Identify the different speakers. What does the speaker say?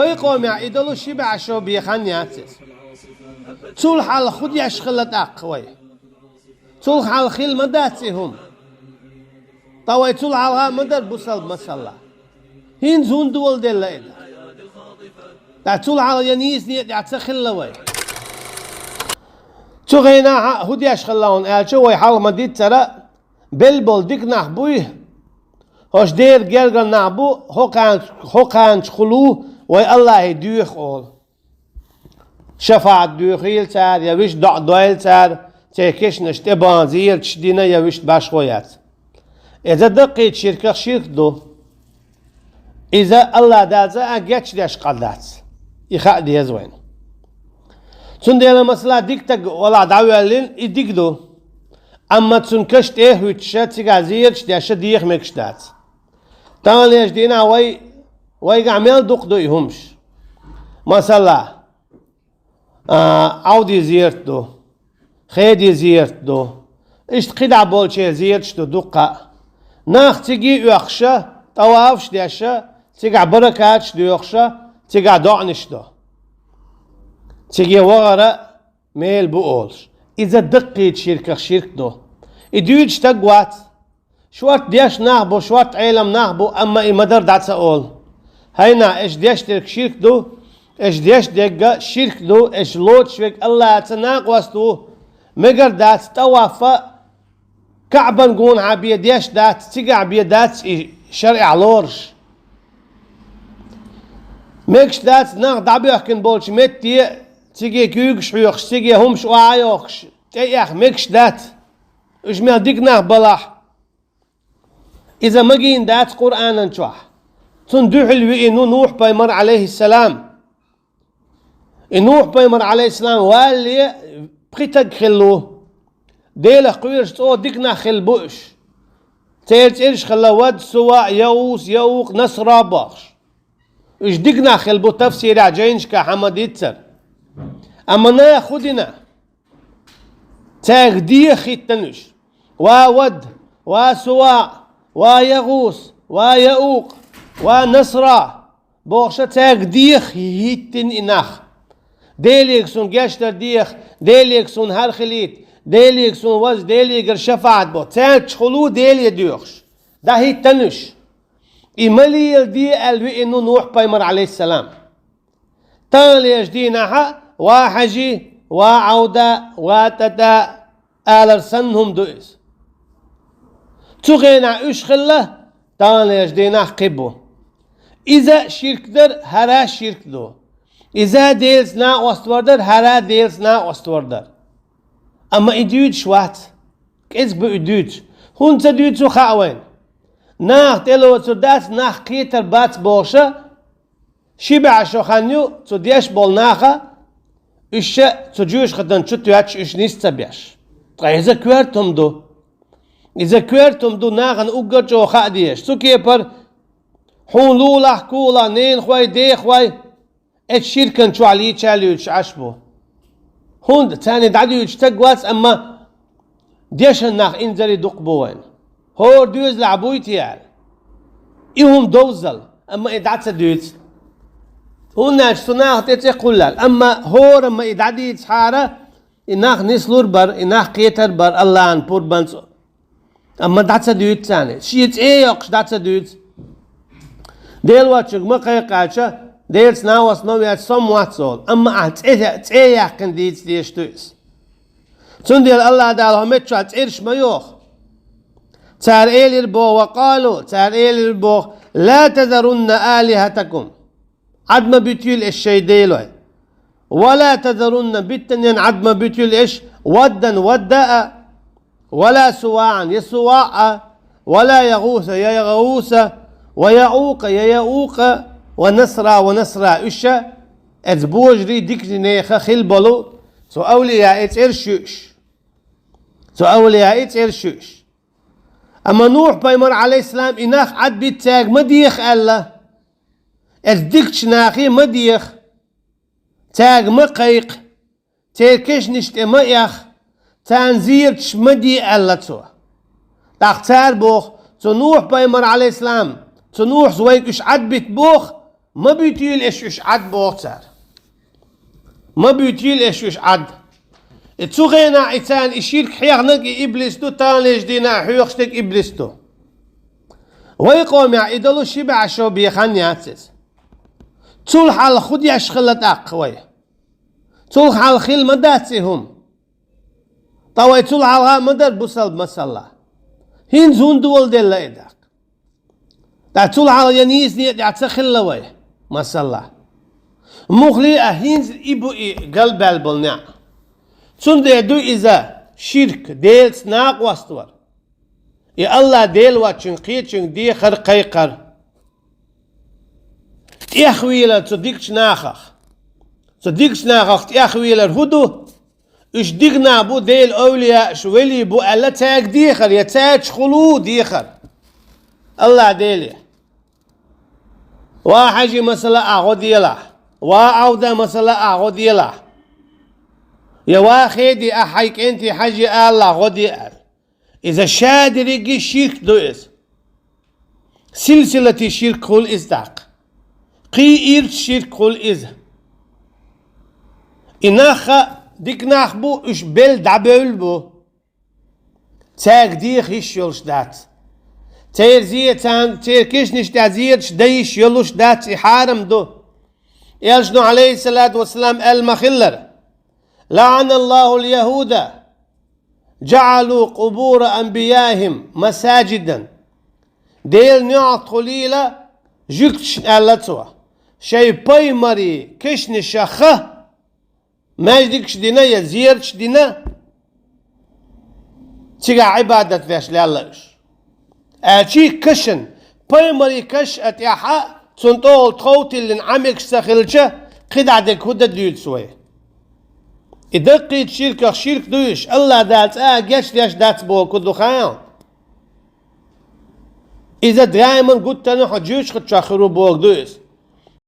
Speaker 1: ويقوم يعيدلو شبع شو بيخانياتس تول حال خود يشخلت أقوي تول حال خيل مداتهم طوي تول حال مدر بوصل مسلا هين زون دول دل إذا تول حال ينيس نيت يعتخل لوي تغينا هود يشخلون ألشوا ويحال مديت ترى بلبل ديك نحبوه هوش دير جرجر نحبو هو كان خلو وي الله يدوخ أول شفاعة دوخيل تار يوش دويل تار تكش نشتبان زير تشدينا يوش باشويات إذا دقيت شركة شرك دو إذا الله دازا أجتش داش قدات يخاء دي زوين تندير مثلا ديكتك ولا دعوة لين يديك دو أما تنكشت إيه وتشات سجازير شداش ديخ مكشتات تاني دينا وي عمل دوق دو يهمش مثلا عودي زيرتو خيدي زيرتو إشت قدع بولشي زيرتو دقة ناخ تيجي يخشى طوافش ديشة تيجي بركاتش دو يخشى تيجي دعنش دو تيجي وغرة ميل بقولش إذا دقيت شرك دو إديوش تقوات شوات ديش نهبو شوات عيلم نهبو أما إمدر دعس أول هينا إش ديش ترك شرك دو إش ديش دقة شرك دو إش لوت شوك الله تناق وستو مقر دات توافا كعبا نقول عبية ديش دات تيجي عبية دات شرع لورش مكش دات ناق دعبي أحكن بولش متي تيجي كيوكش حيوكش تيجي همش وعايوكش تيخ مكش دات إش ما ديك ناق بلاح إذا مجين دات قرآن نشوح تندوح الوئي نوح بيمر عليه السلام نوح بيمر عليه السلام واللي بقيتك خلوه ديله قويرش تو ديكنا خل بوش تيرت إيش خلا ود سواء يوس يوق نصر باخش إيش ديكنا خل بو تفسير عجينش كحمد يتسر أما ناخدنا تاغدي خيتنش وود وسواء ويغوس ويؤوق ونصرا بوخشة تاغديخ هيتن إناخ ديليكسون جاشتر ديخ ديليكسون هالخليت ديليكسون وز ديليكر شفاعت بو تاج خلو ديلي ديوخش ده هيتنش إمالي دي الوي إنو نوح بيمر عليه السلام تاني يجدينها وحجي وعودة وتتا آلرسنهم دوئس تغينا إيش خله تاني يجدينها قبو إذا شرك در هرا شرك دو إذا ديلس نا أستوردر هرا ديلس نا أستوردر أما إديوت شوات كيس بإديوت هون تديوت سو خاوين ناخ تلو تداس ناخ كيتر بات بوشة شبع شوخانيو تديش بول ناخا إيش تجوش خدن شتو ياتش إيش نيستا بيش إذا كويرتم دو إذا كويرتم دو ناخن أقر جو خا ديش سو كيبر حون لولا كولا نين خوي دي خوي الشركن شو عليه تشاليوش عشبو هون تاني دعيوش تقواس أما ديش الناخ إنزلي دقبوين هور دوز لعبويتي يعني إيهم دوزل أما إدعت دوز هون ناش سناخ تتقلل أما هور أما إدعدي تحارة إناخ نسلور بر إناخ قيتر بر الله أن بور بانس أما دعت دوز تاني شيت إيه يقش دعت دوز ديل واتشك ما قيقاتشا ديلس ناوس نويات سم واتسول أما أتعيه يحكن ديتس ديش تويس تنديل الله دالهم متشو أتعيرش ميوخ تار إيلير بو وقالوا تار إيلير بو لا تذرن آلهتكم عدم بيتيل الشي ديلوي ولا تذرن بتنين عدم بيتيل إيش ودا وداء ولا سواعا يسواع ولا يغوث يغوث ويعوق يعوق ونصرا إشا أتبوجري ديكنيخا خلبلو سو أولياء إترشوش أما نوح بيمر عليه السلام إناخ عد بيتاق مديخ ألا أتديكش ناخي مديخ تاق مقيق تيركش نشت ميخ تانزيرتش مدي ألا تسوى تختار بوخ تو نوح بيمر عليه السلام تو نوح زويكش عد بيت بوخ ما بيطيل إيش عد بوتر ما بيطيل إيش عد تسوغينا عتان إشيرك حيغنك إبليس تو تانليش دينا حيوخشتك إبليس تو ويقوم يا إدلو شبع شو بيخان ياتسس تول حال خود يشخلت أقوي تول حال خيل مداتهم طوي تول حال مدر بوصل مسلا هين زون دول دل إيدك دا تول حال ينيز نيت يعتخل لوي مسلا مخلي أهينز إبو قلب البلنع تون دو إذا شرك ديل سناق واستور يا الله ديل واتشن قيتشن دي خر قيقر تيخويلة تصديقش ناخخ تصديقش ناخخ تيخويلة هدو اش ديقنا بو ديل أولياء شوالي بو ألا تاك ديخر يتاك خلو ديخر الله ديلي واحجي مسألة أغو ديلا وعودة مسألة أغو ديلا يا واخدي أحيك انتي حجي الله غدي إذا شادر يجي شرك دوئس سلسلة شرك خل إزداق قي إيرت شرك خل إز إناخا ديك ناخبو إش بل دعبول بو تاك ديخ إش يولش دات تير زيتان تير كيش نشتازيرش دايش يولش دات إحارم دو يالشنو عليه الصلاة والسلام المخلر لعن الله اليهود جعلوا قبور أنبيائهم مساجدا ديل نعطوا ليلة جكتش ألتوا شي باي مري كشن شخه ماجدكش دينا يزيرش دينا تيجا عبادة فيش لالش أشي كشن باي مري كش أتيحا تنطول تخوتي اللي نعمك سخلشة قد عدك هدى ديل سوي إدقيت شرك دوش الله دات جاش ليش دات بو كدو خيان إذا دائما قلت أنا حجوش خد شاخرو بوك دوش